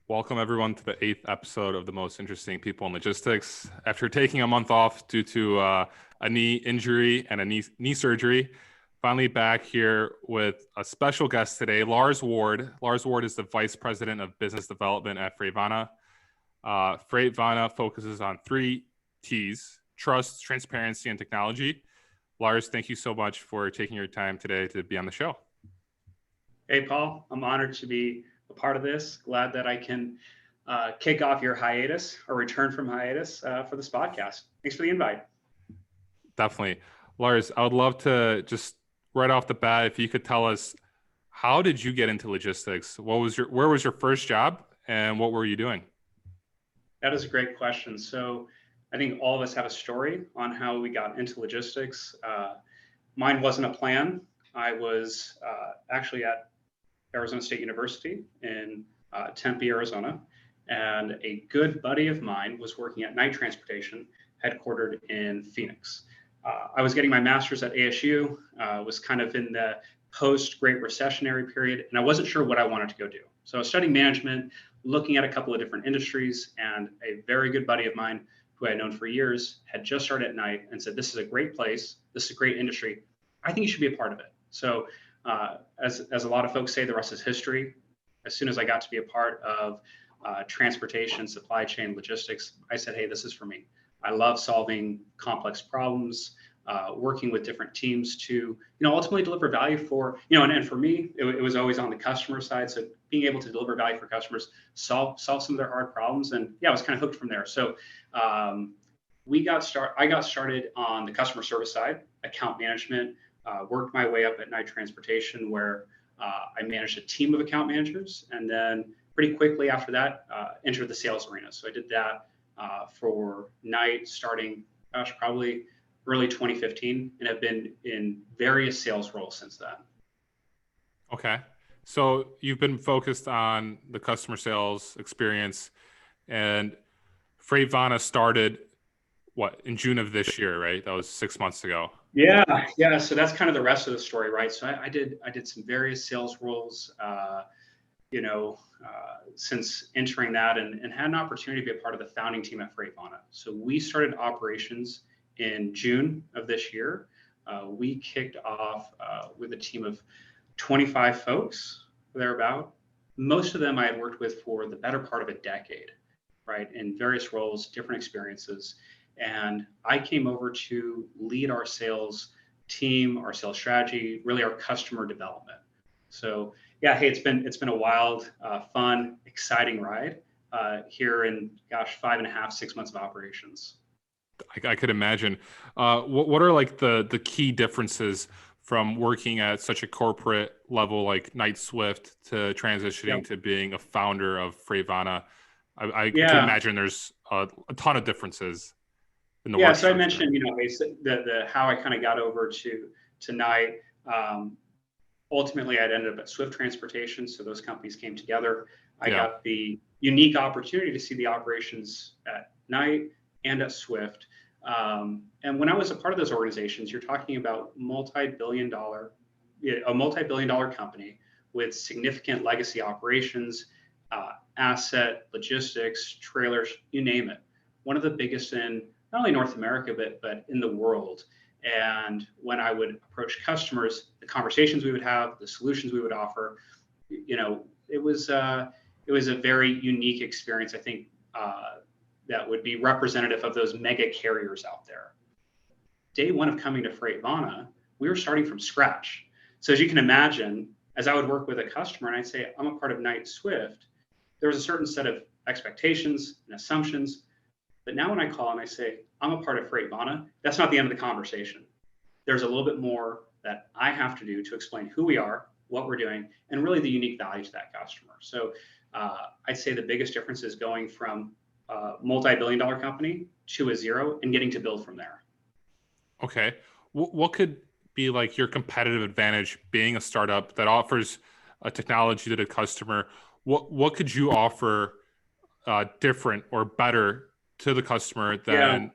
Welcome everyone to the eighth episode of the most interesting people in logistics. After taking a month off due to a knee injury and a knee surgery, finally back here with a special guest today, Lars Ward. Lars Ward is the Vice President of Business Development at FreightVana. FreightVana focuses on three T's: trust, transparency, and technology. Lars, thank you so much for taking your time today to be on the show. Hey, Paul, I'm honored to be a part of this. Glad that I can kick off your hiatus or return from hiatus for this podcast. Thanks for the invite. Definitely. Lars, I would love to just right off the bat, if you could tell us, how did you get into logistics? Where was your first job and what were you doing? That is a great question. So I think all of us have a story on how we got into logistics. Mine wasn't a plan. I was actually at Arizona State University in Tempe, Arizona. And a good buddy of mine was working at Night Transportation, headquartered in Phoenix. I was getting my master's at ASU, was kind of in the post-Great Recessionary period, and I wasn't sure what I wanted to go do. So I was studying management, looking at a couple of different industries, and a very good buddy of mine who I had known for years had just started at Night and said, this is a great place, this is a great industry, I think you should be a part of it. So as a lot of folks say, the rest is history. As soon as I got to be a part of transportation, supply chain, logistics, I said, hey, this is for me. I love solving complex problems, working with different teams to, ultimately deliver value for, and for me, it was always on the customer side. So being able to deliver value for customers, solve some of their hard problems. And yeah, I was kind of hooked from there. So I got started on the customer service side, account management, worked my way up at Night Transportation where I managed a team of account managers. And then pretty quickly after that, entered the sales arena. So I did that for Night starting, probably early 2015, and have been in various sales roles since then. Okay. So you've been focused on the customer sales experience, and FreightVana started in June of this year, right? That was 6 months ago. Yeah. So that's kind of the rest of the story, right? So I did some various sales roles, since entering that, and had an opportunity to be a part of the founding team at FreightVana. So we started operations in June of this year. We kicked off with a team of 25 folks, thereabout. Most of them I had worked with for the better part of a decade, right? In various roles, different experiences. And I came over to lead our sales team, our sales strategy, really our customer development. So yeah, hey, it's been a wild, fun, exciting ride here in 5.5, 6 months of operations. I could imagine. What are like the key differences from working at such a corporate level like Knight Swift to transitioning to being a founder of FreightVana? I can imagine there's a ton of differences. So I mentioned, the how I kind of got over to Night. Ultimately, I'd ended up at Swift Transportation, so those companies came together. I got the unique opportunity to see the operations at Night and at Swift. And when I was a part of those organizations, you're talking about a multi-billion dollar company with significant legacy operations, asset, logistics, trailers, you name it. One of the biggest in not only North America, but in the world. And when I would approach customers, the conversations we would have, the solutions we would offer, it was a very unique experience, I think, that would be representative of those mega carriers out there. Day one of coming to FreightVana, we were starting from scratch. So as you can imagine, as I would work with a customer and I'd say, I'm a part of Knight Swift, there was a certain set of expectations and assumptions. But now when I call and I say, I'm a part of FreightVana, that's not the end of the conversation. There's a little bit more that I have to do to explain who we are, what we're doing, and really the unique value to that customer. So I'd say the biggest difference is going from a multi-billion-dollar company to a zero and getting to build from there. Okay. What could be like your competitive advantage being a startup that offers a technology to the customer? What could you offer different or better to the customer than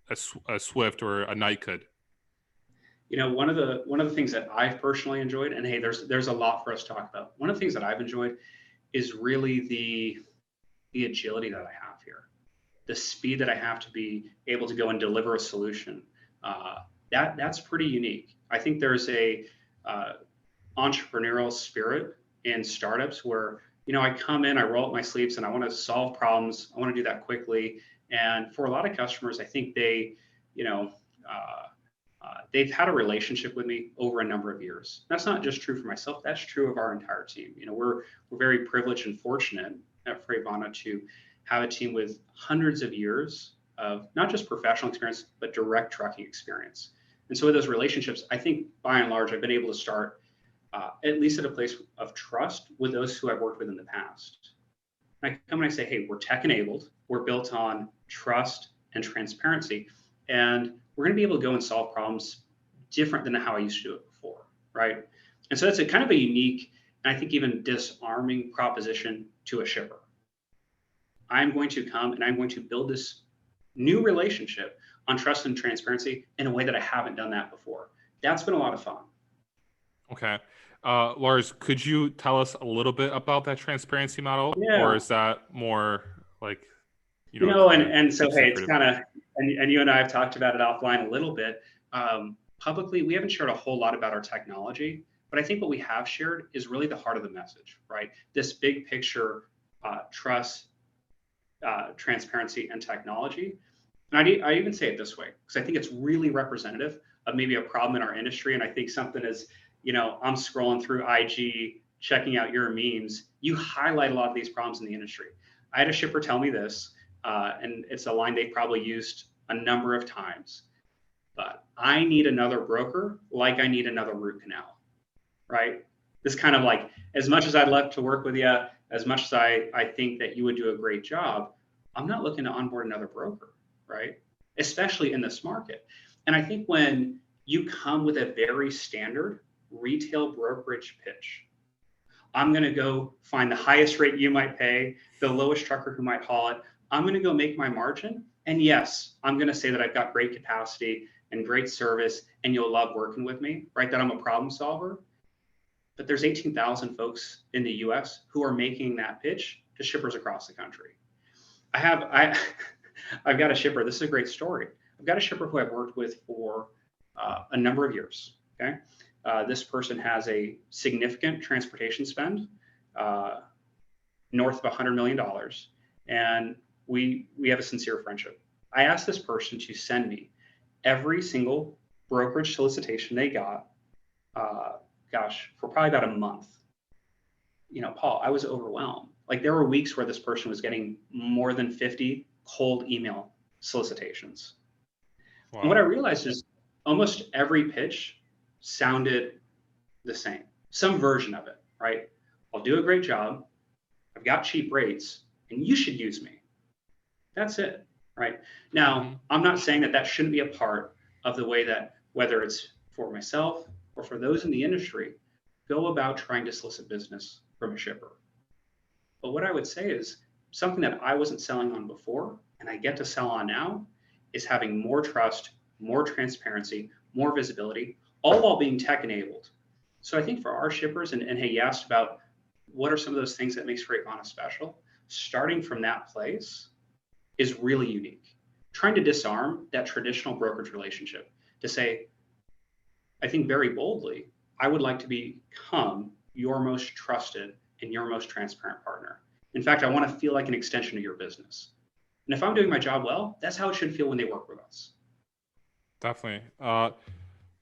a Swift or a Knight could? One of the things that I've personally enjoyed, and hey, there's a lot for us to talk about. One of the things that I've enjoyed is really the agility that I have here, the speed that I have to be able to go and deliver a solution. That's pretty unique. I think there's a entrepreneurial spirit in startups where, I come in, I roll up my sleeves, and I want to solve problems. I want to do that quickly. And for a lot of customers, I think they've had a relationship with me over a number of years. That's not just true for myself. That's true of our entire team. We're very privileged and fortunate at FreightVana to have a team with hundreds of years of not just professional experience, but direct trucking experience. And so with those relationships, I think by and large, I've been able to start at least at a place of trust with those who I've worked with in the past. And I come and I say, hey, we're tech enabled. We're built on trust and transparency. And we're going to be able to go and solve problems different than how I used to do it before, right? And so that's a kind of a unique, and I think even disarming proposition to a shipper. I'm going to come and I'm going to build this new relationship on trust and transparency in a way that I haven't done that before. That's been a lot of fun. Okay. Lars, could you tell us a little bit about that transparency model? Yeah. Or is that more like, and so, hey, it's kind of, and you and I have talked about it offline a little bit. Publicly, we haven't shared a whole lot about our technology, but I think what we have shared is really the heart of the message, right? This big picture, trust, transparency, and technology. And I even say it this way, because I think it's really representative of maybe a problem in our industry. And I think something is, I'm scrolling through IG, checking out your memes. You highlight a lot of these problems in the industry. I had a shipper tell me this, and it's a line they've probably used a number of times, but I need another broker like I need another root canal, right? This kind of like, as much as I'd love to work with you, as much as I think that you would do a great job, I'm not looking to onboard another broker, right? Especially in this market. And I think when you come with a very standard retail brokerage pitch, I'm going to go find the highest rate you might pay, the lowest trucker who might haul it. I'm going to go make my margin. And yes, I'm going to say that I've got great capacity and great service and you'll love working with me, right? That I'm a problem solver. But there's 18,000 folks in the US who are making that pitch to shippers across the country. I've got a shipper. This is a great story. I've got a shipper who I've worked with for a number of years. Okay. This person has a significant transportation spend, north of $100 million. And we have a sincere friendship. I asked this person to send me every single brokerage solicitation they got, for probably about a month. Paul, I was overwhelmed. Like there were weeks where this person was getting more than 50 cold email solicitations. Wow. And what I realized is almost every pitch sounded the same, some version of it, right? I'll do a great job. I've got cheap rates and you should use me. That's it, right? Now, I'm not saying that shouldn't be a part of the way that, whether it's for myself or for those in the industry, go about trying to solicit business from a shipper. But what I would say is something that I wasn't selling on before and I get to sell on now is having more trust, more transparency, more visibility, all while being tech enabled. So I think for our shippers, and hey, you asked about what are some of those things that makes FreightVana special, starting from that place is really unique. Trying to disarm that traditional brokerage relationship to say, I think very boldly, I would like to become your most trusted and your most transparent partner. In fact, I want to feel like an extension of your business. And if I'm doing my job well, that's how it should feel when they work with us. Definitely.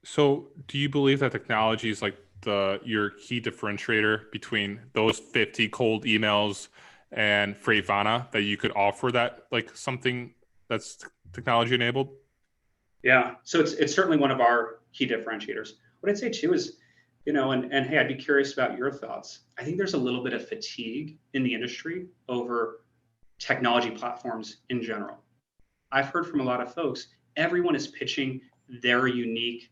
So do you believe that technology is like your key differentiator between those 50 cold emails and FreightVana, that you could offer that like something that's technology enabled? Yeah, so it's certainly one of our key differentiators. What I'd say too is, and hey, I'd be curious about your thoughts. I think there's a little bit of fatigue in the industry over technology platforms in general. I've heard from a lot of folks, everyone is pitching their unique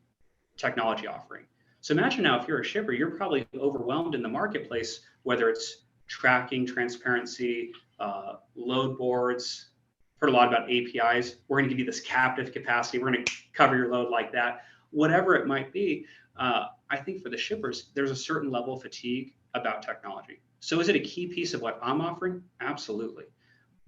technology offering. So imagine now, if you're a shipper, you're probably overwhelmed in the marketplace, whether it's tracking, transparency, load boards. Heard a lot about APIs. We're going to give you this captive capacity. We're going to cover your load like that. Whatever it might be, I think for the shippers, there's a certain level of fatigue about technology. So is it a key piece of what I'm offering? Absolutely.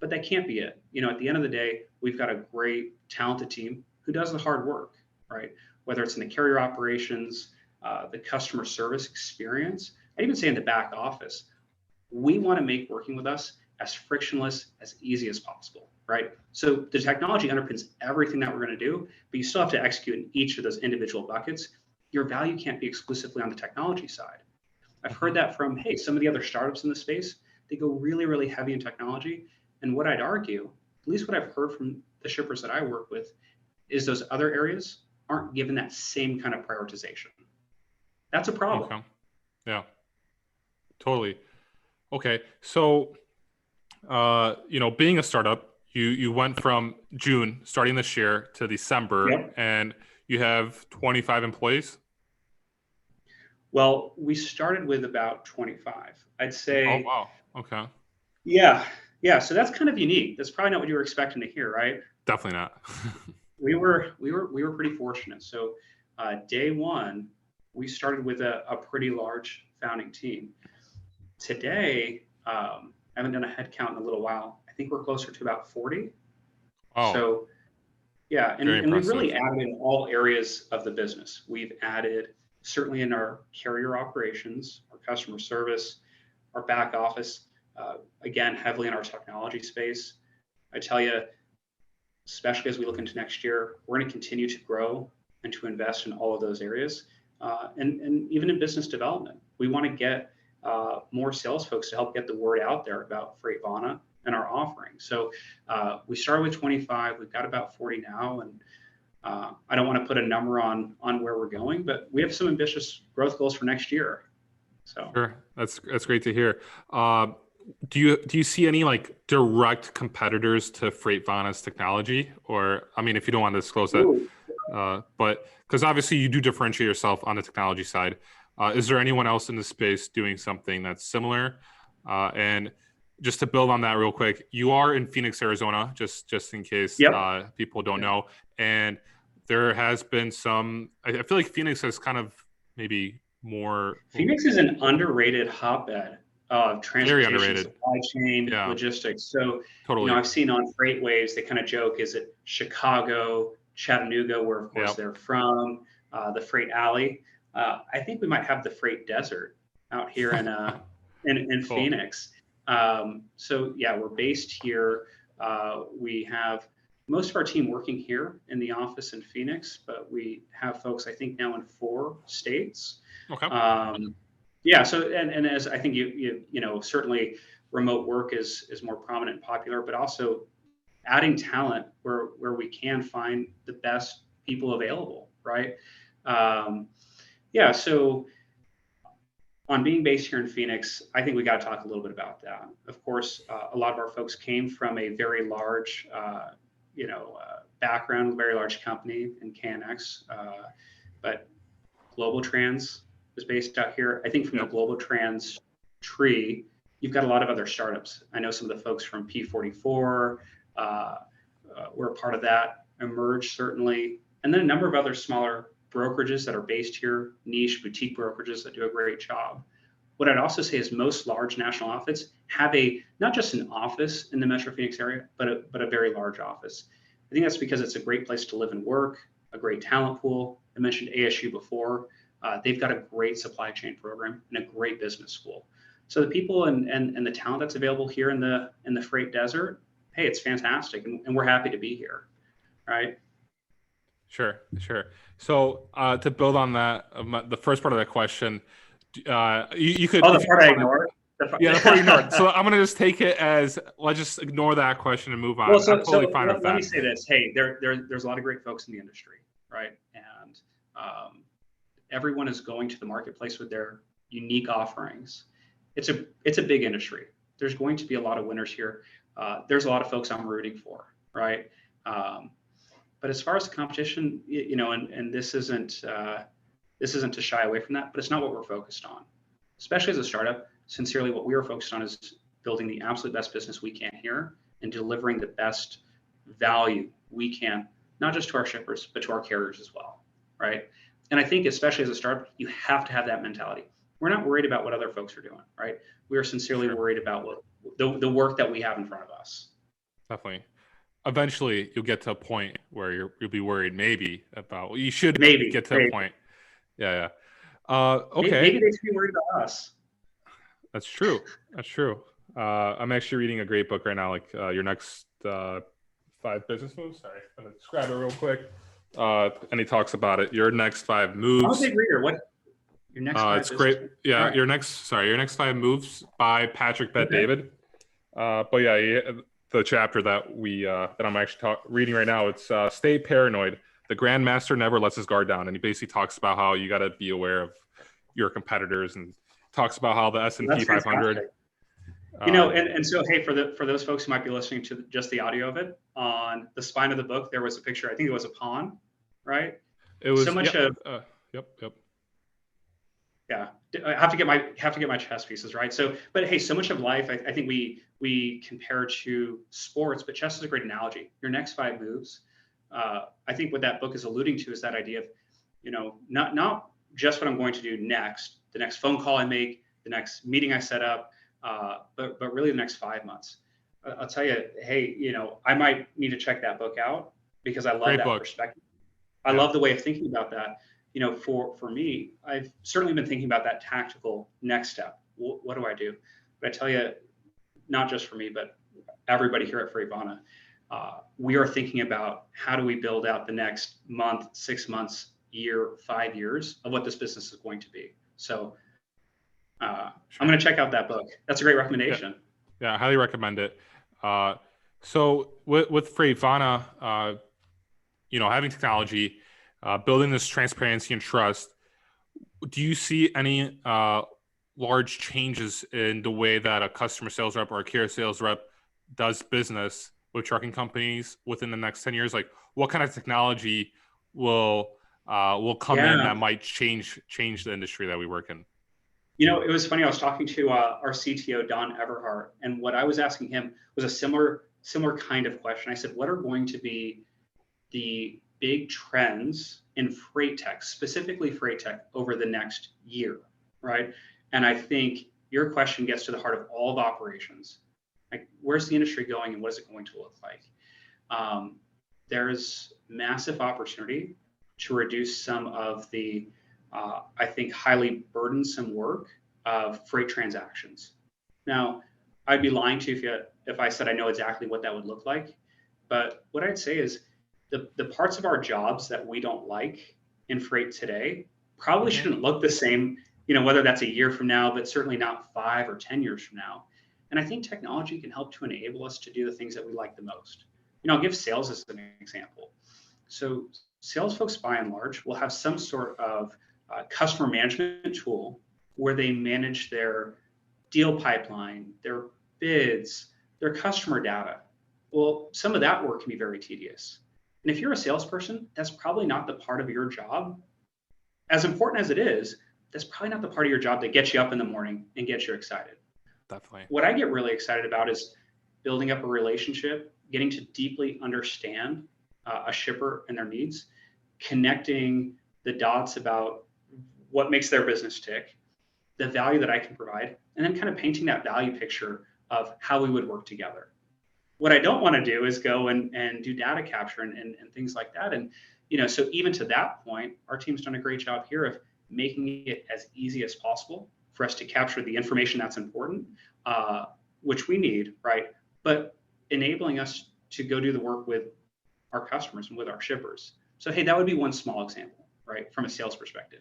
but that can't be it. At the end of the day, we've got a great, talented team who does the hard work, right? Whether it's in the carrier operations, the customer service experience, I'd even say in the back office. We want to make working with us as frictionless, as easy as possible, right? So the technology underpins everything that we're going to do, but you still have to execute in each of those individual buckets. Your value can't be exclusively on the technology side. I've heard that from, hey, some of the other startups in the space, they go really, really heavy in technology. And what I'd argue, at least what I've heard from the shippers that I work with, is those other areas aren't given that same kind of prioritization. That's a problem. Okay. Yeah, totally. Okay. So, being a startup, you went from June starting this year to December, Yep. and you have 25 employees. Well, we started with about 25. I'd say. Oh, wow. Okay. Yeah. Yeah. So that's kind of unique. That's probably not what you were expecting to hear, right? Definitely not. We were pretty fortunate. So day one, we started with a pretty large founding team. Today, I haven't done a head count in a little while. I think we're closer to about 40. Oh, So yeah, very and we've impressive. really added in all areas of the business. We've added certainly in our carrier operations, our customer service, our back office, again, heavily in our technology space. I tell you, especially as we look into next year, we're going to continue to grow and to invest in all of those areas. And even in business development, we want to get more sales folks to help get the word out there about FreightVana and our offering. So we started with 25, we've got about 40 now, and I don't want to put a number on where we're going, but we have some ambitious growth goals for next year. So Sure, that's great to hear. Do you see any like direct competitors to FreightVana's technology, or I mean, if you don't want to disclose that, but because obviously you do differentiate yourself on the technology side, is there anyone else in the space doing something that's similar? And just to build on that real quick, you are in Phoenix, Arizona, just in case Yep. people don't know, and there has been some. I feel like Phoenix has kind of maybe more. Phoenix is an underrated hotbed of Very transportation, underrated. supply chain, Yeah, logistics. So, totally. I've seen on Freight Waves, they kind of joke, is it Chicago, Chattanooga, where of course Yep. they're from, the Freight Alley. I think we might have the Freight Desert out here in Cool. Phoenix. So yeah, we're based here. We have most of our team working here in the office in Phoenix, but we have folks, I think, now in 4 states. Okay. Yeah. So, and as I think certainly remote work is more prominent and popular, but also adding talent where we can find the best people available, right? Yeah. So on being based here in Phoenix, I think we got to talk a little bit about that. Of course, a lot of our folks came from a very large, background, very large company in KNX, but Global Trans is based out here. I think from the Global Trans tree, you've got a lot of other startups. I know some of the folks from P44 were a part of that. Emerge certainly, and then a number of other smaller brokerages that are based here, niche boutique brokerages that do a great job. What I'd also say is most large national outfits have not just an office in the Metro Phoenix area, but a very large office. I think that's because it's a great place to live and work, a great talent pool. I mentioned ASU before. They've got a great supply chain program and a great business school. So the people and the talent that's available here in the Freight Desert, hey, it's fantastic, and we're happy to be here, right? Sure. So to build on that, the first part of that question, you could. Oh, the part I ignored. Yeah, the part you ignored. So I'm gonna just take it as let's just ignore that question and move on. Well, I'm totally fine with that. Let me say this. Hey, there's a lot of great folks in the industry, right? And everyone is going to the marketplace with their unique offerings. It's a big industry. There's going to be a lot of winners here. There's a lot of folks I'm rooting for, right? But as far as the competition, and this isn't to shy away from that, but it's not what we're focused on. Especially as a startup, sincerely, what we are focused on is building the absolute best business we can here and delivering the best value we can, not just to our shippers, but to our carriers as well, right? And I think especially as a startup, you have to have that mentality. We're not worried about what other folks are doing, right? We are sincerely worried about the work that we have in front of us. Definitely. Eventually, you'll get to a point where you'll be worried, maybe about. Well, you should Maybe, get to a maybe, point. Yeah, yeah. maybe Okay, they should be worried about us. that's true. That's true. I'm actually reading a great book right now, like your next 5 business moves. Sorry, I'm gonna just grab it real quick. And he talks about it. Your next 5 moves. I'm a big reader. What your next 5 It's business great. moves? All Yeah, right. your next 5 moves by Patrick Bet Okay. David. But yeah, the chapter that that I'm actually reading right now, it's Stay Paranoid. The Grandmaster never lets his guard down, and he basically talks about how you got to be aware of your competitors, and talks about how the S&P That's 500. fantastic. And so, hey, for those folks who might be listening to just the audio of it, on the spine of the book, there was a picture. I think it was a pawn, right? It So was much yep, of yep. yeah, I have to get my chess pieces right. So, but hey, so much of life, I think we compare to sports, but chess is a great analogy. Your next 5 moves, I think what that book is alluding to is that idea of, not just what I'm going to do next, the next phone call I make, the next meeting I set up, but really the next 5 months. I'll tell you, hey, I might need to check that book out because I love Great that book. perspective. I Yeah. love the way of thinking about that. For me, I've certainly been thinking about that tactical next step. What do I do? But I tell you, not just for me, but everybody here at FreightVana, we are thinking about how do we build out the next month, 6 months, year, 5 years of what this business is going to be. So I'm going to check out that book. That's a great recommendation. Yeah, I highly recommend it. So with FreightVana, having technology, building this transparency and trust, do you see any large changes in the way that a customer sales rep or a carrier sales rep does business with trucking companies within the next 10 years? Like, what kind of technology will come in that might change the industry that we work in? It was funny. I was talking to our CTO, Don Everhart, and what I was asking him was a similar kind of question. I said, what are going to be the big trends in freight tech, specifically freight tech, over the next year, right? And I think your question gets to the heart of all of operations. Like, where's the industry going and what is it going to look like? There's massive opportunity to reduce some of the, I think, highly burdensome work of freight transactions. Now, I'd be lying to you if I said I know exactly what that would look like. But what I'd say is the parts of our jobs that we don't like in freight today probably shouldn't look the same, whether that's a year from now, but certainly not 5 or 10 years from now. And I think technology can help to enable us to do the things that we like the most. I'll give sales as an example. So sales folks, by and large, will have some sort of customer management tool where they manage their deal pipeline, their bids, their customer data. Well, some of that work can be very tedious. And if you're a salesperson, that's probably not the part of your job. As important as it is, that's probably not the part of your job that gets you up in the morning and gets you excited. Definitely. What I get really excited about is building up a relationship, getting to deeply understand a shipper and their needs, connecting the dots about what makes their business tick, the value that I can provide, and then kind of painting that value picture of how we would work together. What I don't want to do is go and do data capture and things like that. And, so even to that point, our team's done a great job here of making it as easy as possible for us to capture the information that's important, which we need, right? But enabling us to go do the work with our customers and with our shippers. So, hey, that would be one small example, right? From a sales perspective.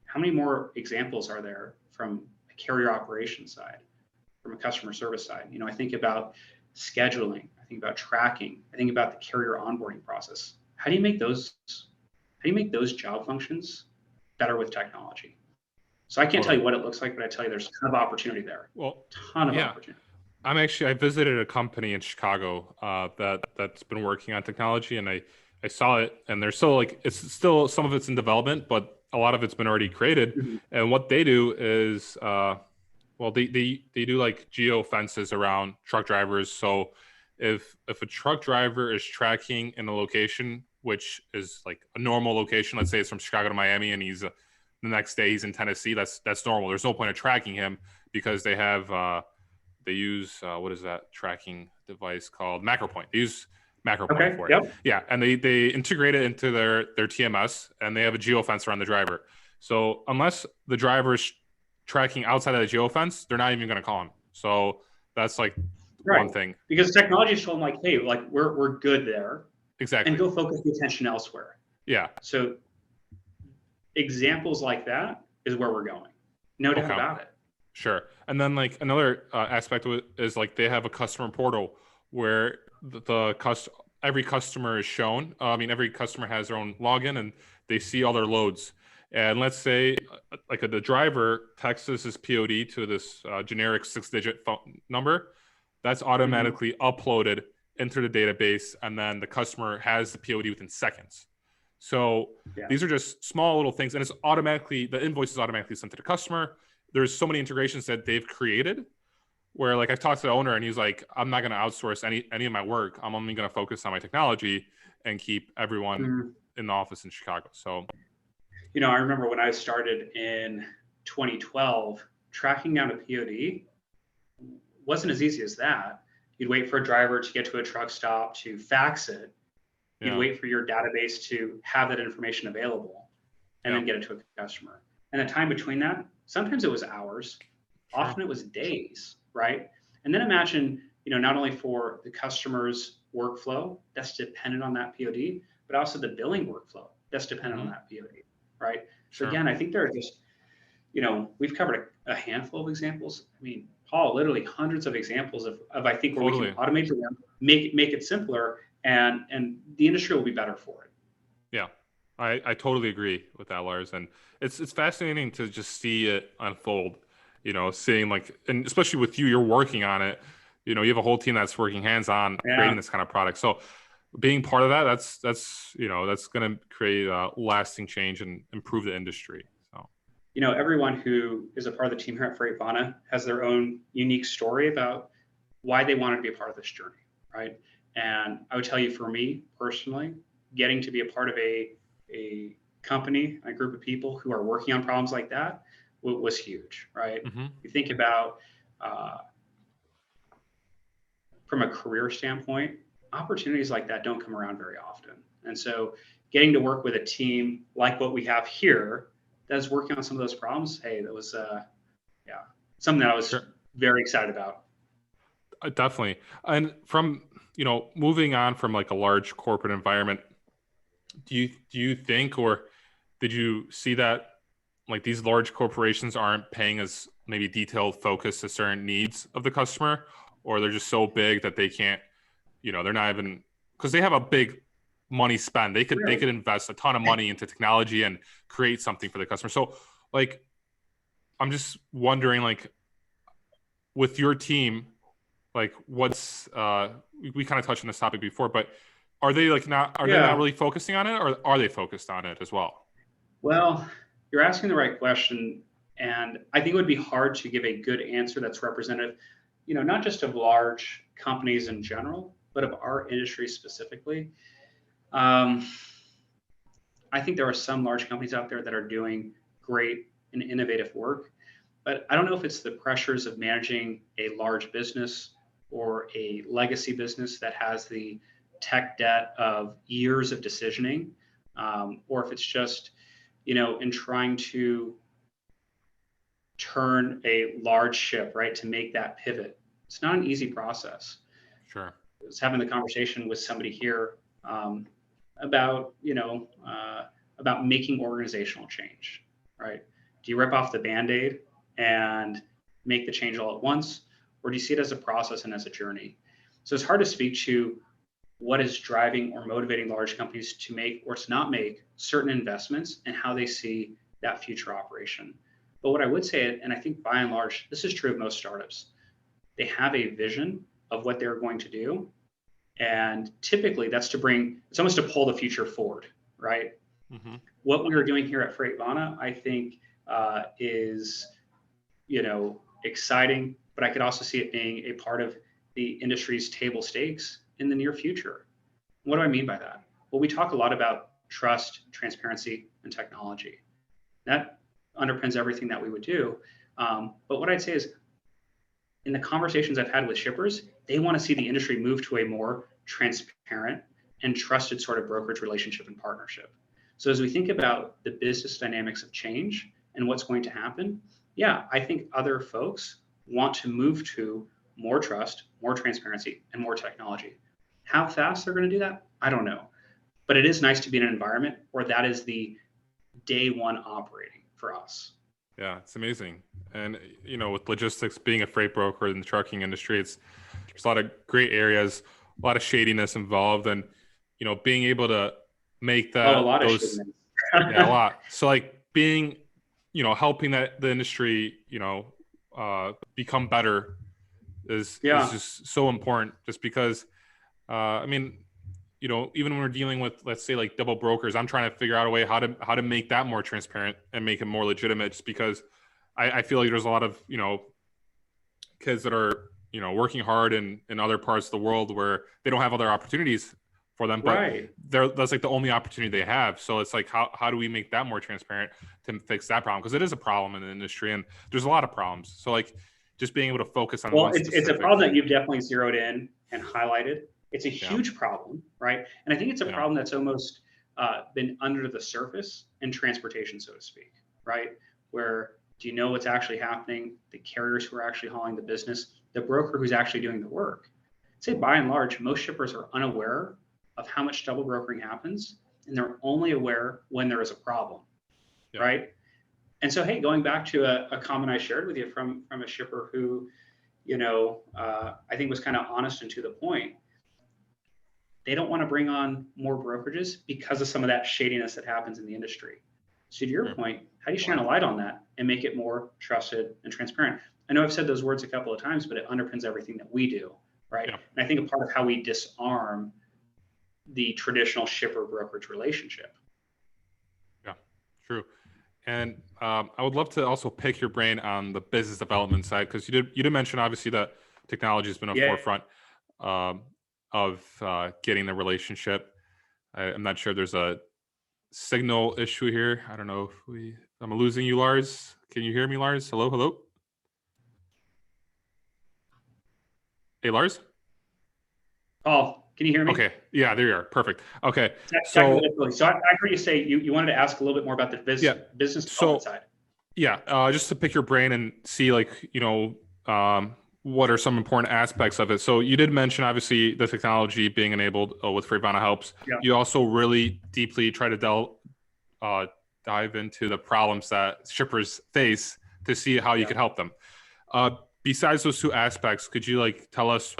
How many more examples are there from a carrier operations side, from a customer service side? I think about scheduling, I think about tracking, I think about the carrier onboarding process. How do you make those job functions better with technology? So I can't tell you what it looks like, but I tell you there's a ton of opportunity there. Well, ton of opportunity. I visited a company in Chicago that's been working on technology, and I saw it, and there's still some of it's in development, but a lot of it's been already created. Mm-hmm. And what they do is they do like geo fences around truck drivers. So if a truck driver is tracking in a location which is like a normal location, let's say it's from Chicago to Miami, and he's the next day he's in Tennessee, that's normal. There's no point of tracking him because they have they use what is that tracking device called? MacroPoint. They use MacroPoint Okay. for it. Yep. Yeah, and they integrate it into their TMS, and they have a geofence around the driver. So unless the driver is tracking outside of the geofence, they're not even going to call him. So that's like Right. one thing. Because technology is told them like, hey, like we're good there, Exactly. and go focus the attention elsewhere. Yeah. So examples like that is where we're going. No doubt about it. Sure. And then like another aspect of it is like they have a customer portal where every customer is shown. Every customer has their own login and they see all their loads. And let's say like the driver texts his POD to this generic 6-digit phone number. That's automatically uploaded into the database, and then the customer has the POD within seconds. So these are just small little things, and the invoice is automatically sent to the customer. There's so many integrations that they've created where like I've talked to the owner and he's like, I'm not going to outsource any of my work. I'm only going to focus on my technology and keep everyone in the office in Chicago. So, I remember when I started in 2012, tracking down a POD wasn't as easy as that. You'd wait for a driver to get to a truck stop to fax it. You'd wait for your database to have that information available and then get it to a customer. And the time between that, sometimes it was hours, often it was days, right? And then imagine, not only for the customer's workflow that's dependent on that POD, but also the billing workflow that's dependent on that POD, right? So again, I think there are just, we've covered a handful of examples. I mean, Paul, literally hundreds of examples of I think where we can automate them, make it simpler, and the industry will be better for it. Yeah, I totally agree with that, Lars. And it's fascinating to just see it unfold, seeing like, and especially with you're working on it, you have a whole team that's working hands-on creating this kind of product. So being part of that, that's going to create a lasting change and improve the industry. So, everyone who is a part of the team here at FreightVana has their own unique story about why they wanted to be a part of this journey, right? And I would tell you, for me personally, getting to be a part of a company, a group of people who are working on problems like that was huge, right? You think about from a career standpoint, opportunities like that don't come around very often. And so getting to work with a team like what we have here that is working on some of those problems, hey, that was something that I was very excited about. Definitely. And from moving on from like a large corporate environment, do you think, or did you see that like these large corporations aren't paying as maybe detailed focus to certain needs of the customer, or they're just so big that they can't, they're not even, because they have a big money spend. They could invest a ton of money into technology and create something for the customer. So like, I'm just wondering, like with your team, like what's we kind of touched on this topic before, but are they like not they not really focusing on it, or are they focused on it as well? Well, you're asking the right question, and I think it would be hard to give a good answer that's representative, not just of large companies in general, but of our industry specifically. I think there are some large companies out there that are doing great and innovative work, but I don't know if it's the pressures of managing a large business or a legacy business that has the tech debt of years of decisioning, or if it's just, in trying to turn a large ship, right, to make that pivot. It's not an easy process. Sure. I was having the conversation with somebody here about, about making organizational change, right? Do you rip off the Band-Aid and make the change all at once, or do you see it as a process and as a journey? So it's hard to speak to what is driving or motivating large companies to make or to not make certain investments and how they see that future operation. But what I would say, and I think by and large, this is true of most startups, they have a vision of what they're going to do. And typically it's almost to pull the future forward, right? What we are doing here at FreightVana, I think is, exciting, but I could also see it being a part of the industry's table stakes in the near future. What do I mean by that? Well, we talk a lot about trust, transparency, and technology. That underpins everything that we would do. But what I'd say is in the conversations I've had with shippers, they want to see the industry move to a more transparent and trusted sort of brokerage relationship and partnership. So as we think about the business dynamics of change and what's going to happen, yeah, I think other folks want to move to more trust, more transparency, and more technology. How fast they're going to do that, I don't know. But it is nice to be in an environment where that is the day one operating for us. Yeah, it's amazing. And, with logistics, being a freight broker in the trucking industry, there's a lot of gray areas, a lot of shadiness involved. And, being able to make that, a lot those, of yeah, a lot. So like being, helping the industry, become better is just so important, just because, even when we're dealing with, let's say, like double brokers, I'm trying to figure out a way how to make that more transparent and make it more legitimate, just because I feel like there's a lot of, kids that are, working hard in other parts of the world where they don't have other opportunities for them, but right. that's like the only opportunity they have. So it's like, how do we make that more transparent to fix that problem? Because it is a problem in the industry, and there's a lot of problems. So like just being able to focus on one specific. It's a problem that you've definitely zeroed in and highlighted. It's a huge problem, right? And I think it's a problem that's almost been under the surface in transportation, so to speak, right? Where do you know what's actually happening? The carriers who are actually hauling the business, the broker who's actually doing the work. I'd say by and large, most shippers are unaware of how much double brokering happens, and they're only aware when there is a problem, right? And so, hey, going back to a comment I shared with you from a shipper who, I think was kind of honest and to the point. They don't want to bring on more brokerages because of some of that shadiness that happens in the industry. So to your point, how do you shine a light on that and make it more trusted and transparent? I know I've said those words a couple of times, but it underpins everything that we do, right? Yeah. And I think a part of how we disarm the traditional shipper brokerage relationship. Yeah, true. And I would love to also pick your brain on the business development side, because you did mention, obviously, that technology has been a forefront of getting the relationship. I'm not sure there's a signal issue here. I don't know if I'm losing you, Lars. Can you hear me, Lars? Hello? Hey, Lars? Oh, can you hear me? Okay. Yeah, there you are. Perfect. Okay. So I heard you say you wanted to ask a little bit more about the business development side. Yeah. Just to pick your brain and see, like, what are some important aspects of it. So you did mention, obviously, the technology being enabled with FreightVana helps. Yeah. You also really deeply try to dive into the problems that shippers face to see how you could help them. Besides those two aspects, could you tell us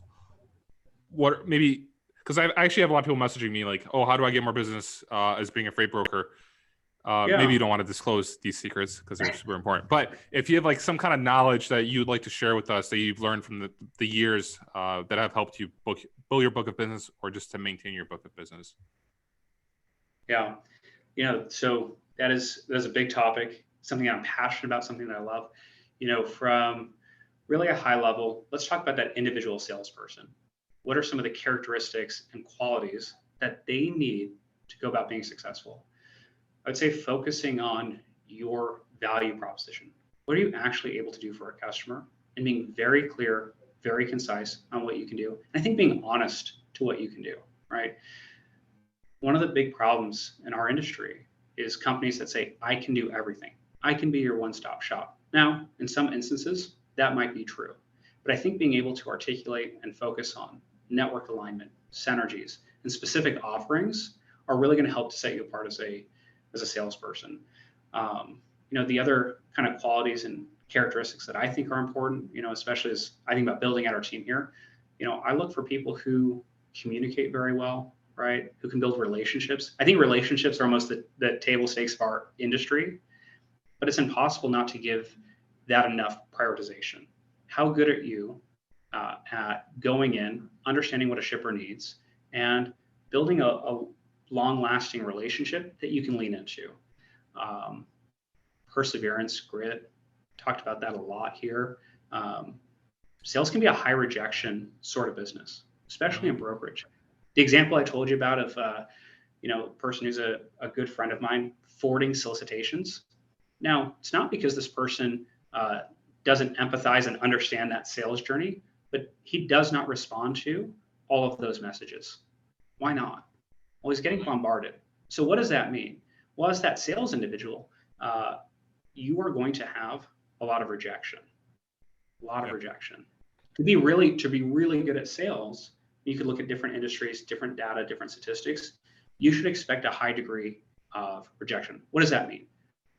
what maybe, because I actually have a lot of people messaging me like, oh, how do I get more business as being a freight broker? Maybe you don't want to disclose these secrets because they're super important. But if you have some kind of knowledge that you'd like to share with us that you've learned from the years that have helped you build your book of business, or just to maintain your book of business. Yeah. So that is a big topic, something I'm passionate about, something that I love. From really a high level, let's talk about that individual salesperson. What are some of the characteristics and qualities that they need to go about being successful? I'd say focusing on your value proposition. What are you actually able to do for a customer? And being very clear, very concise on what you can do. And I think being honest to what you can do, right? One of the big problems in our industry is companies that say, I can do everything. I can be your one-stop shop. Now, in some instances, that might be true. But I think being able to articulate and focus on network alignment, synergies, and specific offerings are really going to help to set you apart as a salesperson. The other kind of qualities and characteristics that I think are important, especially as I think about building out our team here, I look for people who communicate very well, right? Who can build relationships. I think relationships are almost the table stakes of our industry, but it's impossible not to give that enough prioritization. How good are you at going in, understanding what a shipper needs, and building a long-lasting relationship that you can lean into? Perseverance, grit, talked about that a lot here. Sales can be a high rejection sort of business, especially in brokerage. The example I told you about of a person who's a good friend of mine forwarding solicitations. Now, it's not because this person doesn't empathize and understand that sales journey, but he does not respond to all of those messages. Why not? Well, he's getting bombarded. So what does that mean? Well, as that sales individual, you are going to have a lot of rejection. A lot of rejection. To be really good at sales, you could look at different industries, different data, different statistics. You should expect a high degree of rejection. What does that mean?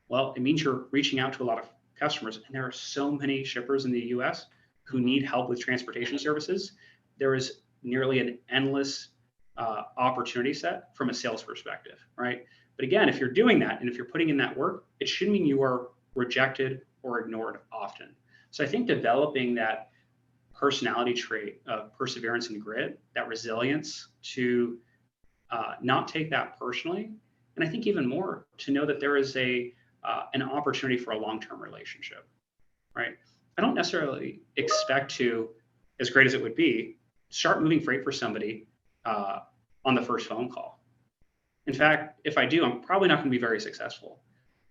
Well, it means you're reaching out to a lot of customers, and there are so many shippers in the US who need help with transportation services. There is nearly an endless opportunity set from a sales perspective, right? But again, if you're doing that and if you're putting in that work, it should mean you are rejected or ignored often. So I think developing that personality trait of perseverance and grit, that resilience to not take that personally, and I think even more to know that there is an opportunity for a long-term relationship, right? I don't necessarily expect to, as great as it would be, start moving freight for somebody on the first phone call. In fact, if I do, I'm probably not going to be very successful.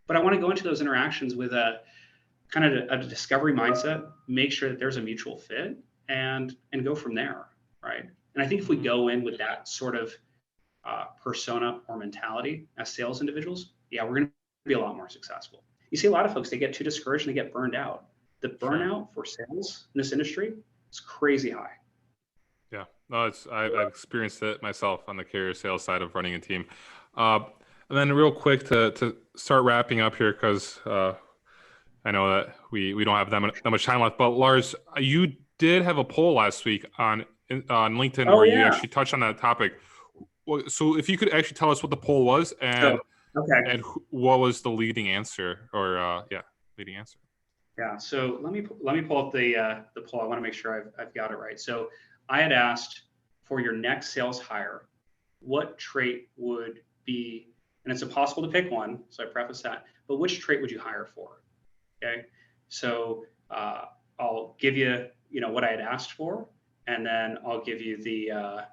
But I want to go into those interactions with a kind of a discovery mindset, make sure that there's a mutual fit, and go from there, right? And I think if we go in with that sort of persona or mentality as sales individuals, yeah, we're going to be a lot more successful. You see a lot of folks, they get too discouraged and they get burned out. The burnout for sales in this industry is crazy high. Yeah, no, I've experienced it myself on the carrier sales side of running a team. And then real quick to start wrapping up here, because I know that we don't have that much time left. But Lars, you did have a poll last week on LinkedIn where you actually touched on that topic. So if you could actually tell us what the poll was and what was the leading answer, or leading answer. Yeah. So let me pull up the poll. I want to make sure I've got it right. So I had asked for your next sales hire, what trait would be, and it's impossible to pick one, so I preface that, but which trait would you hire for? Okay. So I'll give you, what I had asked for, and then I'll give you the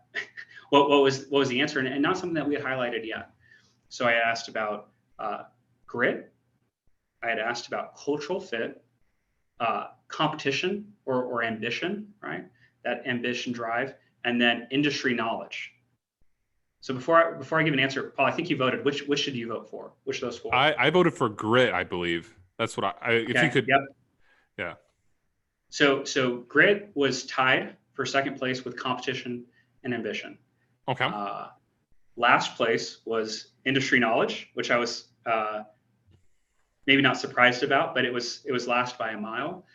what was the answer, and not something that we had highlighted yet. So I asked about grit. I had asked about cultural fit, competition or ambition, right? That ambition drive, and then industry knowledge. So before I give an answer, Paul, I think you voted. Which should you vote for? Which of those four? I voted for grit, I believe. That's what if you could. Yep. Yeah. So grit was tied for second place with competition and ambition. Okay. Last place was industry knowledge, which I was maybe not surprised about, but it was last by a mile.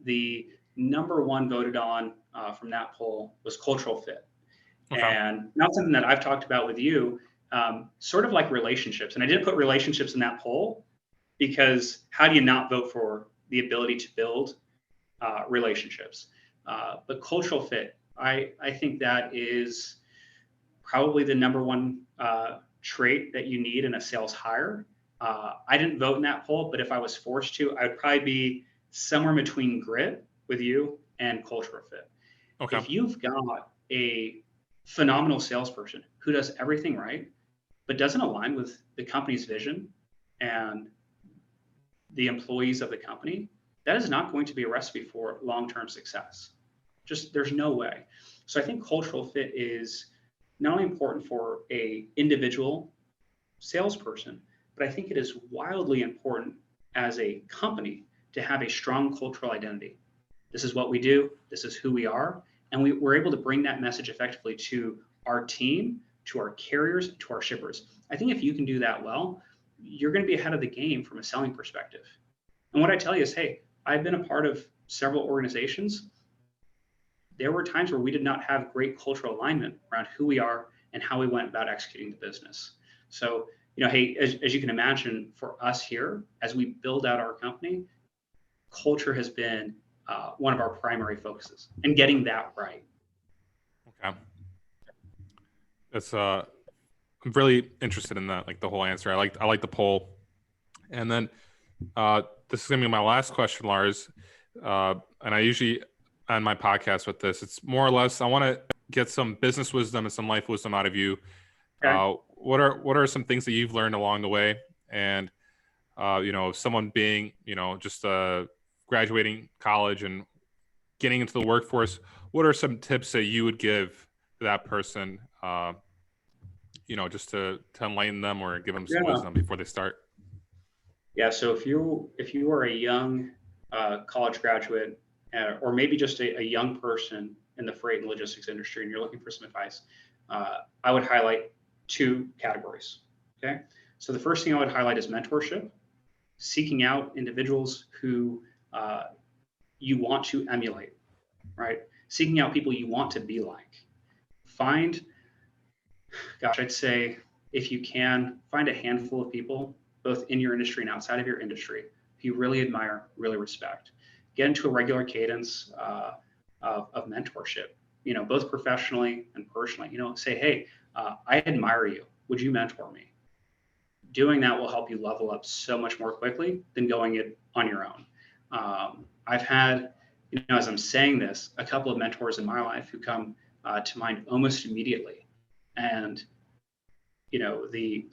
The number one voted on from that poll was cultural fit. Okay. And not something that I've talked about with you, sort of like relationships. And I didn't put relationships in that poll because how do you not vote for the ability to build relationships? But cultural fit, I think that is probably the number one trait that you need in a sales hire. I didn't vote in that poll, but if I was forced to, I would probably be somewhere between grit with you and cultural fit. Okay. If you've got a phenomenal salesperson who does everything right, but doesn't align with the company's vision and the employees of the company, that is not going to be a recipe for long-term success. Just there's no way. So I think cultural fit is not only important for a individual salesperson, but I think it is wildly important as a company to have a strong cultural identity. This is what we do. This is who we are. And we're able to bring that message effectively to our team, to our carriers, to our shippers. I think if you can do that well, you're going to be ahead of the game from a selling perspective. And what I tell you is, hey, I've been a part of several organizations. There were times where we did not have great cultural alignment around who we are and how we went about executing the business. So, hey, as you can imagine, for us here, as we build out our company, culture has been one of our primary focuses, and getting that right. Okay. That's I'm really interested in that, like the whole answer. I like the poll. And then this is gonna be my last question, Lars. And I usually on my podcast with this, it's more or less I want to get some business wisdom and some life wisdom out of you. Okay. What are some things that you've learned along the way? And someone being just a graduating college and getting into the workforce, what are some tips that you would give to that person, just to enlighten them or give them some Yeah. wisdom before they start? Yeah. So if you are a young college graduate, or maybe just a young person in the freight and logistics industry, and you're looking for some advice, I would highlight two categories. Okay. So the first thing I would highlight is mentorship, seeking out individuals who you want to emulate, right? Seeking out people you want to be like. I'd say if you can, find a handful of people, both in your industry and outside of your industry, who you really admire, really respect. Get into a regular cadence of mentorship, both professionally and personally. Say, hey, I admire you. Would you mentor me? Doing that will help you level up so much more quickly than going it on your own. I've had, as I'm saying this, a couple of mentors in my life who come to mind almost immediately. And, the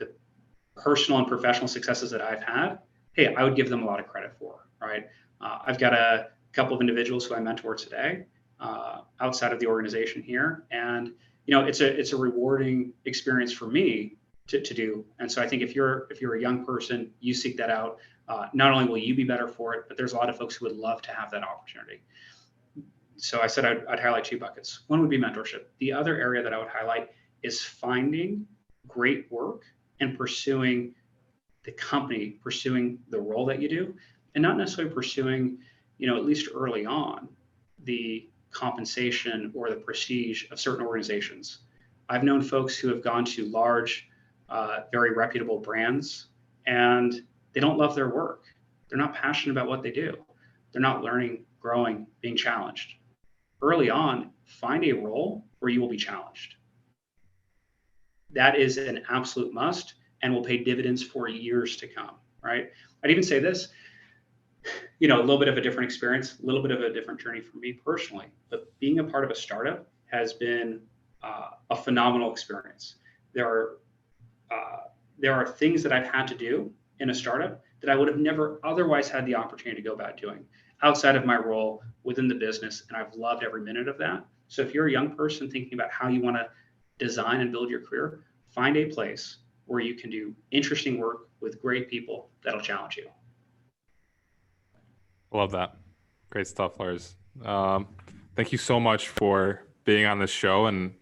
personal and professional successes that I've had, hey, I would give them a lot of credit for, right? I've got a couple of individuals who I mentor today outside of the organization here. And, it's a rewarding experience for me to do. And so I think if you're a young person, you seek that out, not only will you be better for it, but there's a lot of folks who would love to have that opportunity. So I said I'd highlight two buckets. One would be mentorship. The other area that I would highlight is finding great work and pursuing the company, pursuing the role that you do, and not necessarily pursuing, at least early on, the compensation or the prestige of certain organizations. I've known folks who have gone to large, very reputable brands, and they don't love their work. They're not passionate about what they do. They're not learning, growing, being challenged. Early on, find a role where you will be challenged. That is an absolute must and will pay dividends for years to come, right? I'd even say this, a little bit of a different experience, a little bit of a different journey for me personally, but being a part of a startup has been a phenomenal experience. There are things that I've had to do in a startup that I would have never otherwise had the opportunity to go about doing outside of my role within the business. And I've loved every minute of that. So if you're a young person thinking about how you want to design and build your career, find a place where you can do interesting work with great people that'll challenge you. Love that. Great stuff, Lars. Thank you so much for being on this show and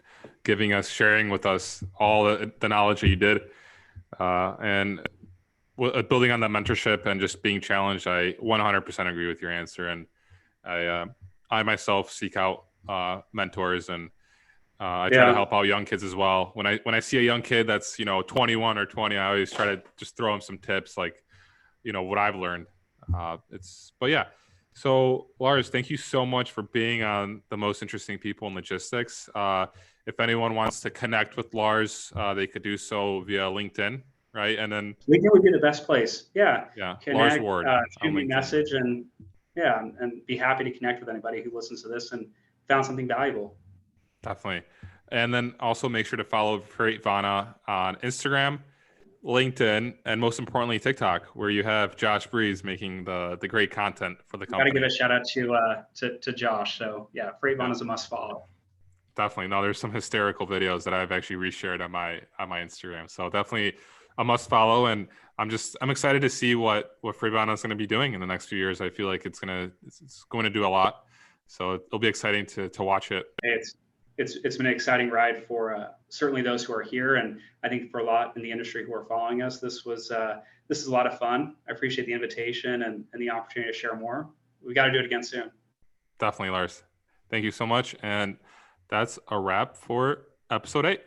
sharing with us all the knowledge that you did. And building on that mentorship and just being challenged, I 100% agree with your answer. And I myself seek out mentors, and I try to help out young kids as well. When I see a young kid that's 21 or 20, I always try to just throw them some tips, like what I've learned. But yeah. So Lars, thank you so much for being on The Most Interesting People in Logistics. If anyone wants to connect with Lars, they could do so via LinkedIn, right? And then LinkedIn would be the best place. Yeah. Connect, Lars Ward. Shoot me a message, and be happy to connect with anybody who listens to this and found something valuable. Definitely. And then also make sure to follow FreightVana on Instagram, LinkedIn, and most importantly, TikTok, where you have Josh Breeze making the great content for the company. Got to give a shout out to Josh. So yeah, FreightVana is a must follow. Definitely. No, there's some hysterical videos that I've actually reshared on my Instagram. So definitely a must follow. And I'm excited to see what FreightVana is going to be doing in the next few years. I feel like it's going to do a lot. So it'll be exciting to watch it. It's been an exciting ride for certainly those who are here, and I think for a lot in the industry who are following us, this is a lot of fun. I appreciate the invitation and the opportunity to share more. We got to do it again soon. Definitely, Lars. Thank you so much, and that's a wrap for episode 8.